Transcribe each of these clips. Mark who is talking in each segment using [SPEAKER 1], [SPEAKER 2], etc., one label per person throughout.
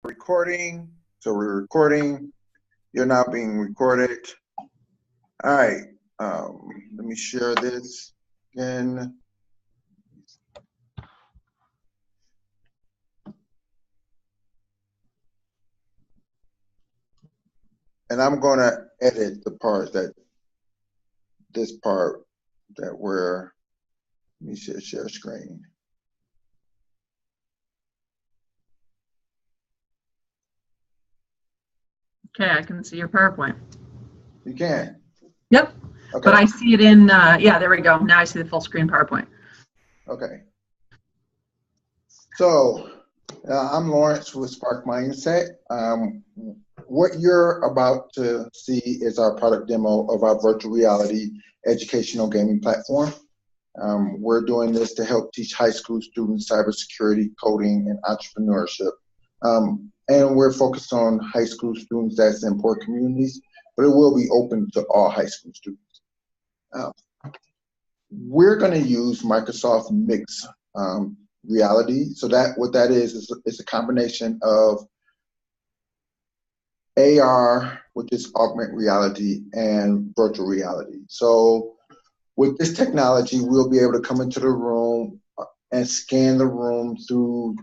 [SPEAKER 1] recording. So we're recording. You're now being recorded. All right. Let me share this again. And I'm going to edit the part that we're, let me share screen.
[SPEAKER 2] Okay, I can see your PowerPoint.
[SPEAKER 1] You can?
[SPEAKER 2] Yep.
[SPEAKER 1] Okay.
[SPEAKER 2] But I see it in, yeah, there we go. Now I see the full screen PowerPoint.
[SPEAKER 1] Okay. So I'm Lawrence with Spark Mindset. What you're about to see is our product demo of our virtual reality educational gaming platform. We're doing this to help teach high school students cybersecurity, coding, and entrepreneurship. And we're focused on high school students that's in poor communities, but it will be open to all high school students. We're going to use Microsoft Mixed Reality. So what that is a combination of AR, which is augmented reality, and virtual reality. So with this technology, we'll be able to come into the room and scan the room through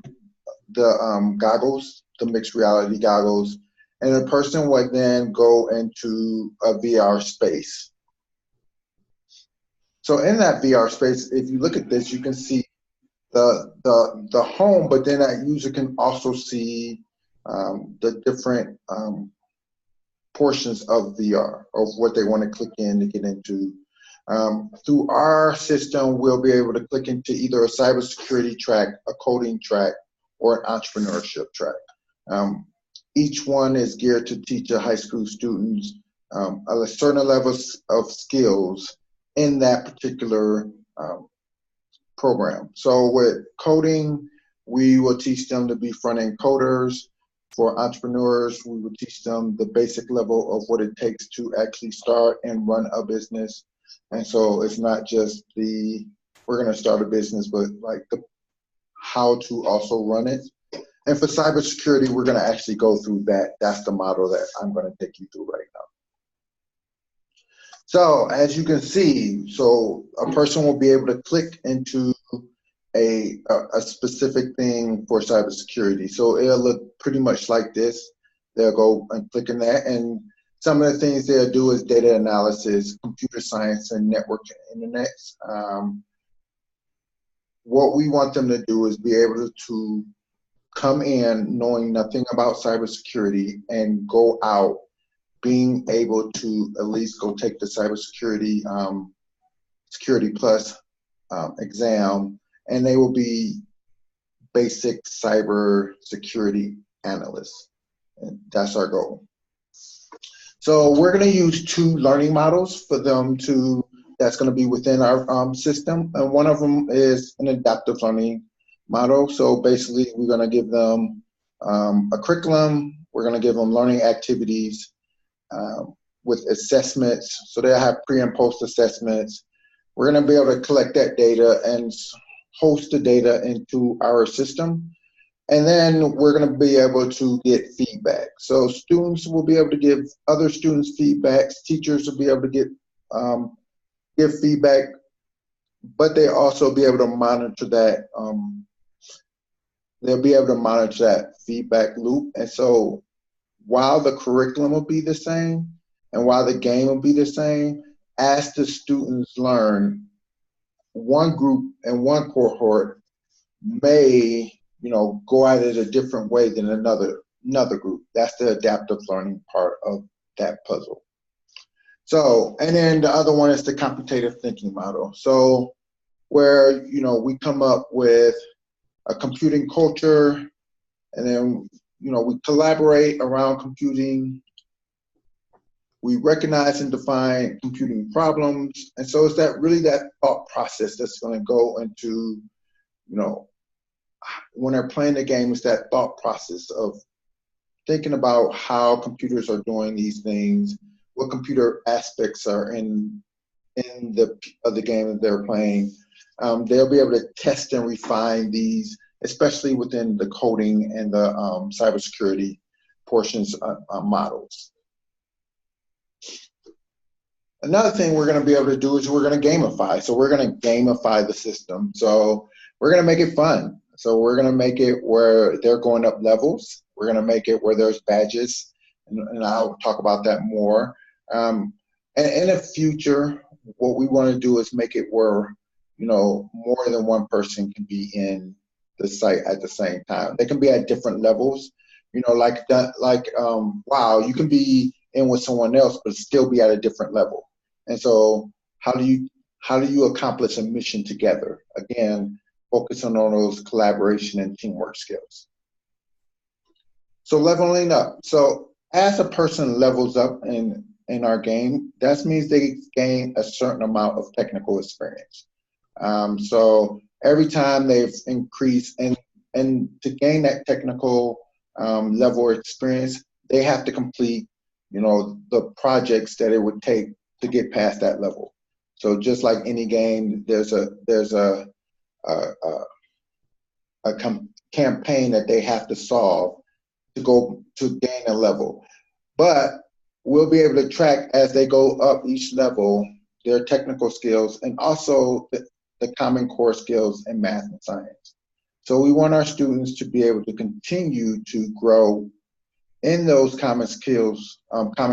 [SPEAKER 1] the goggles, the mixed reality goggles, and the person would then go into a VR space. So in that VR space, if you look at this, you can see the home, but then that user can also see the different portions of VR, of what they want to click in to get into. Through our system, we'll be able to click into either a cybersecurity track, a coding track, or an entrepreneurship track. Each one is geared to teach a high school students a certain level of skills in that particular program. So with coding, we will teach them to be front-end coders. For entrepreneurs, we will teach them the basic level of what it takes to actually start and run a business. And so it's not just we're going to start a business, but like how to also run it. And for cybersecurity, we're going to actually go through that. That's the model that I'm going to take you through right now. So as you can see, so a person will be able to click into a specific thing for cybersecurity. So it'll look pretty much like this. They'll go and click in that, and some of the things they'll do is data analysis, computer science, and network and internet. What we want them to do is be able to come in knowing nothing about cybersecurity and go out being able to at least go take the cybersecurity Security Plus exam, and they will be basic cyber security analysts. And that's our goal. So we're going to use two learning models for them that's going to be within our system. And one of them is an adaptive learning model. So basically, we're going to give them a curriculum. We're going to give them learning activities with assessments. So they'll have pre and post assessments. We're going to be able to collect that data and host the data into our system. And then we're going to be able to get feedback. So students will be able to give other students feedbacks. Teachers will be able to give feedback, but they'll also be able to monitor that. They'll be able to monitor that feedback loop. And so while the curriculum will be the same and while the game will be the same, as the students learn, one group and one cohort may go at it a different way than another group. That's the adaptive learning part of that puzzle. So, and then the other one is the computative thinking model. So where, we come up with a computing culture, and then, we collaborate around computing. We recognize and define computing problems. And so it's that thought process that's going to go into, when they're playing the game, it's that thought process of thinking about how computers are doing these things, what computer aspects are in the game that they're playing. They'll be able to test and refine these especially within the coding and the cybersecurity portions models. Another thing we're going to be able to do is we're going to gamify. So we're going to gamify the system. So we're going to make it fun. So we're going to make it where they're going up levels. We're going to make it where there's badges, and I'll talk about that more. And in the future, what we want to do is make it where, you know, more than one person can be in the site at the same time. They can be at different levels. You know, like that, wow, you can be in with someone else, but still be at a different level. And so, how do you accomplish a mission together? Again, focusing on those collaboration and teamwork skills. So leveling up. So as a person levels up in our game, that means they gain a certain amount of technical experience. So every time they've increased, and to gain that technical level of experience, they have to complete, you know, the projects that it would take to get past that level. So just like any game, there's a campaign that they have to solve to gain a level. But we'll be able to track as they go up each level their technical skills and also the Common Core skills in math and science. So we want our students to be able to continue to grow in those Common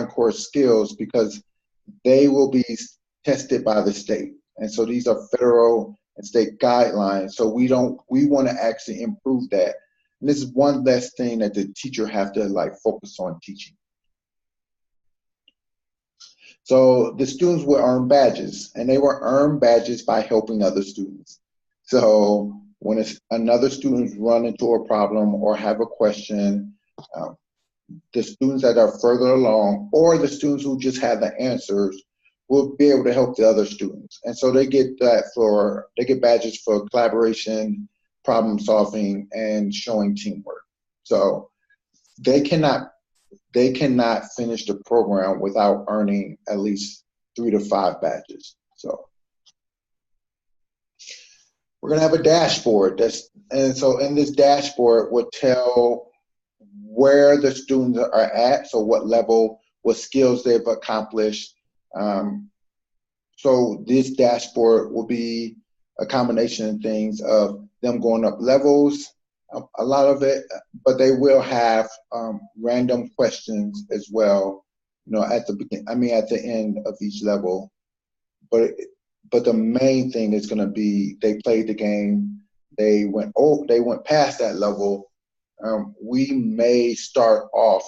[SPEAKER 1] Core skills, because they will be tested by the state. And so these are federal and state guidelines. So we want to actually improve that. And this is one less thing that the teacher have to focus on teaching. So the students will earn badges, and they will earn badges by helping other students. So when another student run into a problem or have a question, the students that are further along, or the students who just have the answers, will be able to help the other students. And so they get badges for collaboration, problem solving, and showing teamwork. So they cannot finish the program without earning at least 3 to 5 badges. So we're gonna have a dashboard and so in this dashboard will tell where the students are at, so what level, what skills they've accomplished. So this dashboard will be a combination of things of them going up levels, a lot of it, but they will have random questions as well, you know, at the end of each level. But the main thing is going to be they played the game, they went past that level. We may start off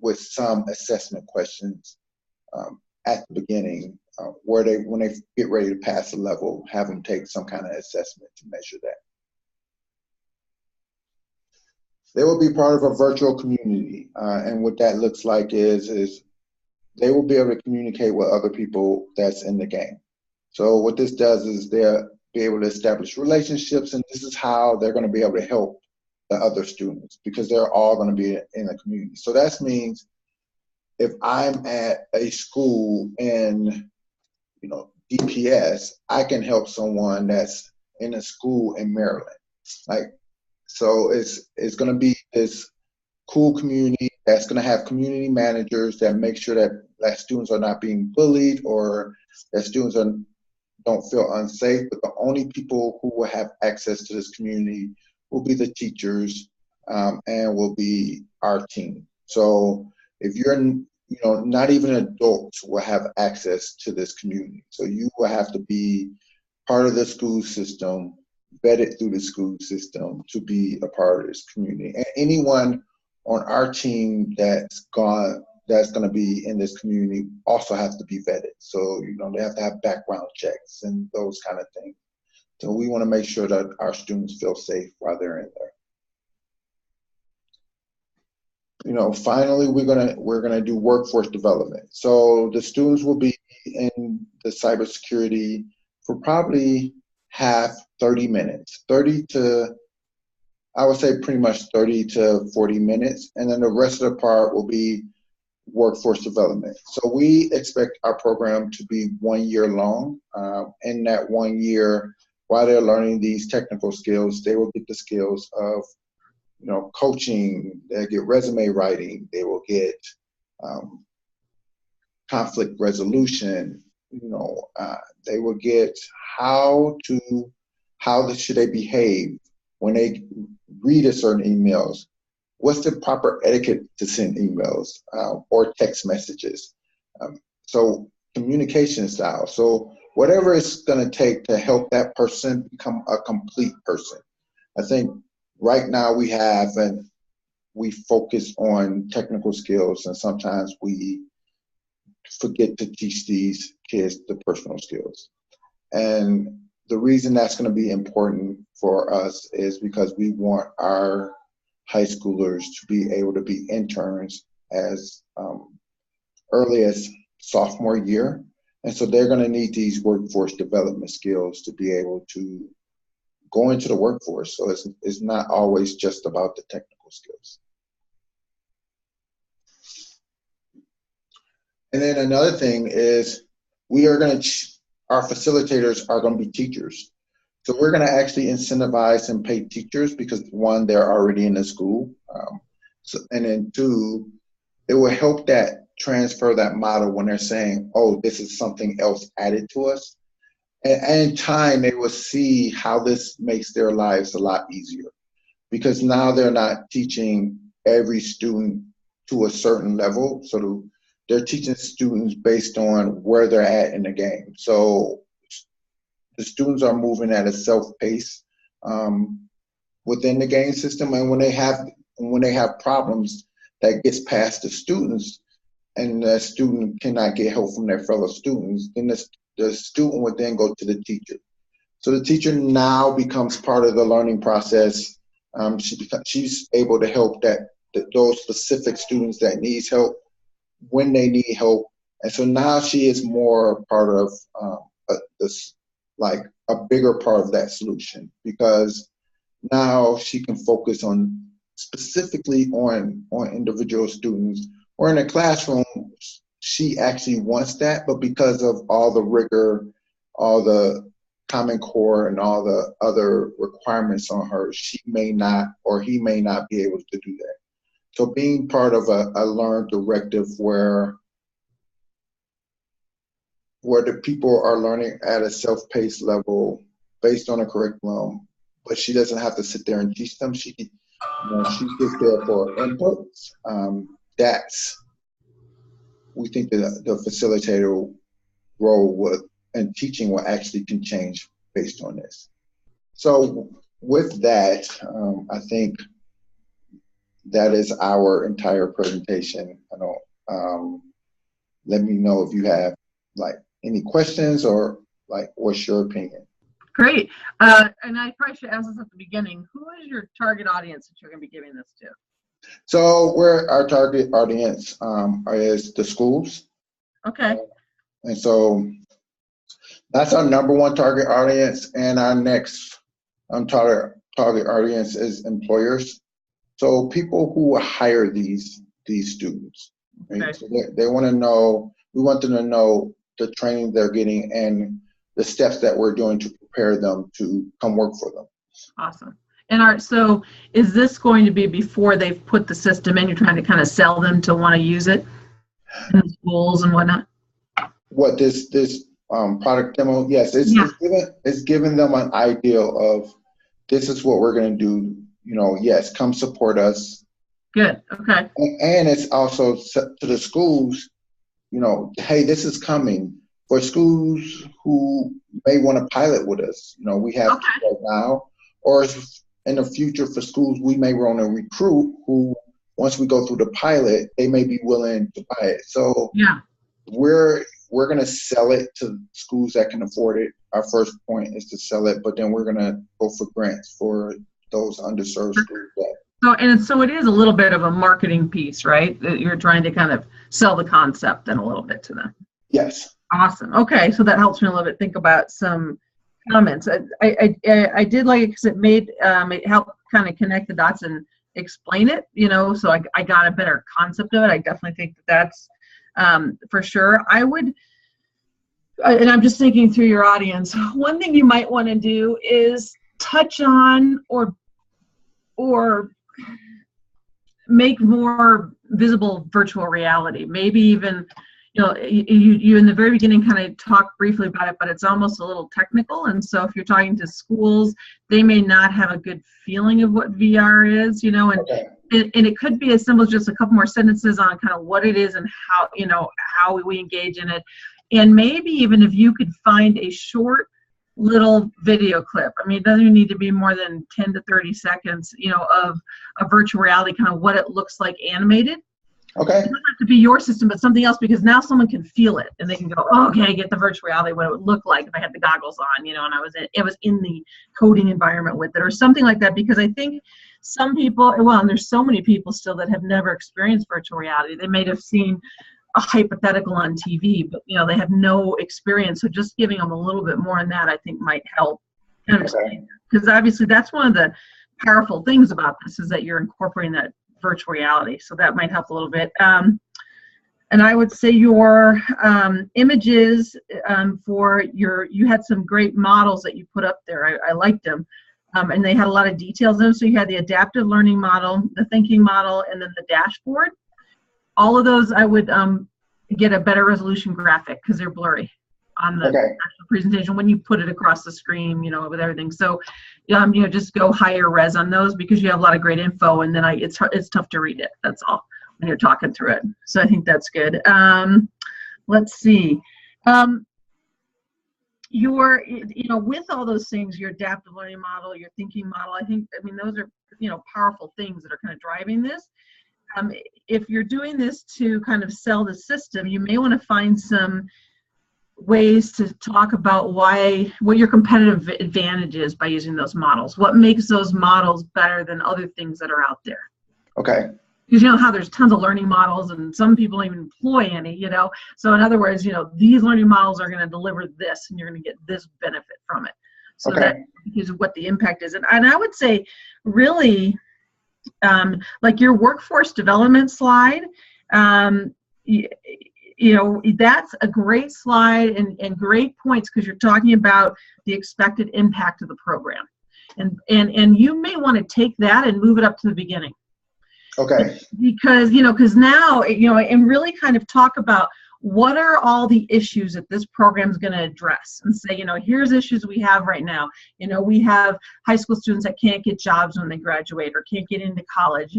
[SPEAKER 1] with some assessment questions at the beginning, where when they get ready to pass the level, have them take some kind of assessment to measure that. They will be part of a virtual community, and what that looks like is they will be able to communicate with other people that's in the game. So what this does is they'll be able to establish relationships, and this is how they're going to be able to help the other students, because they're all going to be in a community. So that means if I'm at a school in, you know, DPS, I can help someone that's in a school in Maryland. So it's going to be this cool community that's going to have community managers that make sure that students are not being bullied or that students don't feel unsafe. But the only people who will have access to this community will be the teachers and will be our team. So if you're, you know, not even adults will have access to this community. So you will have to be part of the school system, vetted through the school system to be a part of this community. And anyone on our team that's going to be in this community also has to be vetted. So, you know, they have to have background checks and those kind of things. So we want to make sure that our students feel safe while they're in there. You know, finally, we're gonna do workforce development. So the students will be in the cybersecurity for probably 30 minutes, 30 to, I would say pretty much 30 to 40 minutes. And then the rest of the part will be workforce development. So we expect our program to be 1 year long. In that 1 year, while they're learning these technical skills, they will get the skills of, coaching, they'll get resume writing, they will get conflict resolution, they will get should they behave when they read a certain emails, what's the proper etiquette to send emails or text messages. So communication style. So whatever it's going to take to help that person become a complete person. I think right now we focus on technical skills, and sometimes we forget to teach these kids the personal skills. And the reason that's going to be important for us is because we want our high schoolers to be able to be interns as early as sophomore year. And so they're going to need these workforce development skills to be able to go into the workforce. So it's not always just about the technical skills. And then another thing is our facilitators are going to be teachers. So we're going to actually incentivize and pay teachers because, one, they're already in the school. And then two, it will help that transfer that model when they're saying, oh, this is something else added to us. And in time, they will see how this makes their lives a lot easier, because now they're not teaching every student to a certain level. So they're teaching students based on where they're at in the game. So the students are moving at a self-pace within the game system. And when they have problems that gets past the students and the student cannot get help from their fellow students, then the student would then go to the teacher. So the teacher now becomes part of the learning process. She's able to help those specific students that needs help when they need help. And so now she is more part of a bigger part of that solution, because now she can focus on specifically on individual students. Or in a classroom, she actually wants that, but because of all the rigor, all the Common Core and all the other requirements on her, she may not, or he may not be able to do that. So being part of a learn directive where the people are learning at a self-paced level based on a curriculum, but she doesn't have to sit there and teach them. She gets there for inputs. We think that the facilitator role and teaching will actually can change based on this. So with that, I think that is our entire presentation. Let me know if you have any questions or what's your opinion.
[SPEAKER 2] Great. And I probably should ask this at the beginning. Who is your target audience that you're going to be giving this to?
[SPEAKER 1] So our target audience is the schools.
[SPEAKER 2] Okay.
[SPEAKER 1] And so that's our number one target audience. And our next target audience is employers. So people who will hire these students. Right?
[SPEAKER 2] Okay.
[SPEAKER 1] So they want to know, we want them to know the training they're getting and the steps that we're doing to prepare them to come work for them.
[SPEAKER 2] Awesome. And so is this going to be before they've put the system in? You're trying to kind of sell them to want to use it in the schools and whatnot?
[SPEAKER 1] What this product demo? Yes, it's giving them an idea of this is what we're going to do. Yes, come support us.
[SPEAKER 2] Good. Okay.
[SPEAKER 1] And it's also to the schools, hey, this is coming. For schools who may want to pilot with us, we have right now, or in the future for schools we may want to recruit who, once we go through the pilot, they may be willing to buy it. So
[SPEAKER 2] yeah,
[SPEAKER 1] we're going to sell it to schools that can afford it. Our first point is to sell it, but then we're going to go for grants for those underserved schools.
[SPEAKER 2] So it is a little bit of a marketing piece, right? That you're trying to kind of sell the concept then a little bit to them.
[SPEAKER 1] Yes.
[SPEAKER 2] Awesome. Okay, so that helps me a little bit think about some comments. I did like it because it helped kind of connect the dots and explain it, so I got a better concept of it. I definitely think that's for sure. I would and I'm just thinking through your audience, one thing you might want to do is touch on or make more visible virtual reality. Maybe even, you in the very beginning kind of talked briefly about it, but it's almost a little technical. And so if you're talking to schools, they may not have a good feeling of what VR is, and it could be as simple as just a couple more sentences on kind of what it is and how we engage in it. And maybe even if you could find a short little video clip. I mean, it doesn't even need to be more than 10 to 30 seconds, of a virtual reality, kind of what it looks like animated.
[SPEAKER 1] Okay.
[SPEAKER 2] It doesn't have to be your system, but something else, because now someone can feel it and they can go, oh, okay, I get the virtual reality, what it would look like if I had the goggles on, and it was in the coding environment with it or something like that. Because I think some people, and there's so many people still that have never experienced virtual reality. They may have seen a hypothetical on TV, but they have no experience. So just giving them a little bit more on that, I think, might help. Because obviously that's one of the powerful things about this, is that you're incorporating that virtual reality. So that might help a little bit. And I would say your images you had some great models that you put up there. I liked them. And they had a lot of details in them. So you had the adaptive learning model, the thinking model, and then the dashboard. All of those, I would get a better resolution graphic because they're blurry on the actual presentation when you put it across the screen, with everything. So, just go higher res on those because you have a lot of great info, and then it's tough to read it. That's all when you're talking through it. So I think that's good. Let's see. With all those things, your adaptive learning model, your thinking model, those are, powerful things that are kind of driving this. If you're doing this to kind of sell the system, you may want to find some ways to talk about what your competitive advantage is by using those models. What makes those models better than other things that are out there?
[SPEAKER 1] Okay.
[SPEAKER 2] Because how there's tons of learning models and some people don't even employ any, So in other words, these learning models are going to deliver this and you're going to get this benefit from it. So that is what the impact is. And I would say really, like your workforce development slide, that's a great slide and great points because you're talking about the expected impact of the program. And you may want to take that and move it up to the beginning.
[SPEAKER 1] Okay.
[SPEAKER 2] Because now, and really kind of talk about what are all the issues that this program is going to address, and say, here's issues we have right now. We have high school students that can't get jobs when they graduate or can't get into college,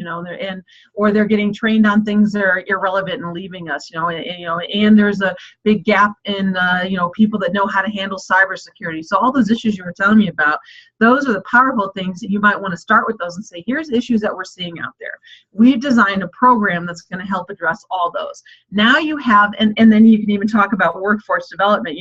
[SPEAKER 2] or they're getting trained on things that are irrelevant and leaving us, and there's a big gap in, people that know how to handle cybersecurity. So all those issues you were telling me about, those are the powerful things that you might want to start with those and say, here's issues that we're seeing out there. We've designed a program that's going to help address all those. Now you have, and then you can even talk about workforce development.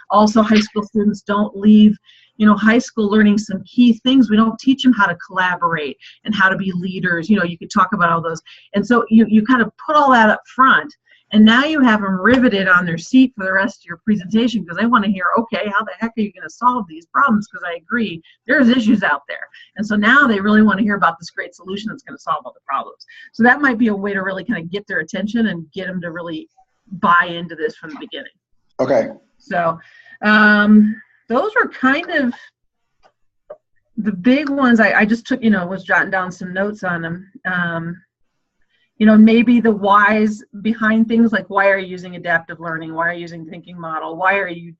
[SPEAKER 2] Also high school students don't leave, high school learning some key things. We don't teach them how to collaborate and how to be leaders. You could talk about all those. And so you kind of put all that up front, and now you have them riveted on their seat for the rest of your presentation because they want to hear, okay, how the heck are you going to solve these problems? Because I agree, there's issues out there. And so now they really want to hear about this great solution that's going to solve all the problems. So that might be a way to really kind of get their attention and get them to really buy into this from the beginning. Okay. So those were kind of the big ones. I just took, was jotting down some notes on them. Maybe the whys behind things, like why are you using adaptive learning? Why are you using thinking model? Why are you,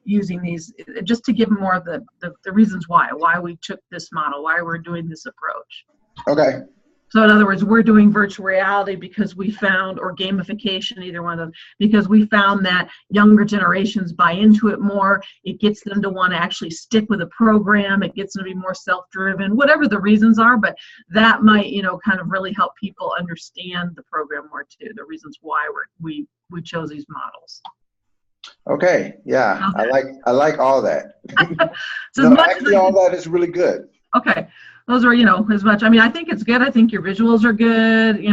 [SPEAKER 2] using these, just to give more of the reasons why we took this model, why we're doing this approach. Okay. So in other words, we're doing virtual reality because we found, or gamification, either one of them, because we found that younger generations buy into it more. It gets them to want to actually stick with a program. It gets them to be more self-driven, whatever the reasons are. But that might, kind of really help people understand the program more too, the reasons why we chose these models.
[SPEAKER 1] Okay. Yeah. Okay. I like all that.
[SPEAKER 2] So
[SPEAKER 1] actually, all that is really good.
[SPEAKER 2] Okay. Those are, as much. I think it's good. I think your visuals are good.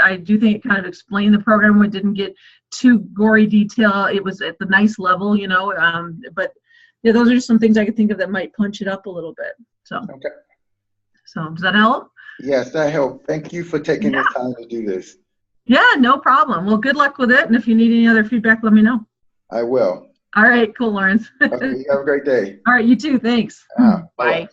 [SPEAKER 2] I do think it kind of explained the program. We didn't get too gory detail. It was at the nice level, but yeah, those are some things I could think of that might punch it up a little bit. So, okay. So does that help?
[SPEAKER 1] Yes, that helped. Thank you for taking the time to do this.
[SPEAKER 2] Yeah, no problem. Well, good luck with it. And if you need any other feedback, let me know.
[SPEAKER 1] I will.
[SPEAKER 2] All right, cool, Lawrence.
[SPEAKER 1] Okay, you have a great day.
[SPEAKER 2] All right, you too. Thanks.
[SPEAKER 1] Bye.
[SPEAKER 2] Bye.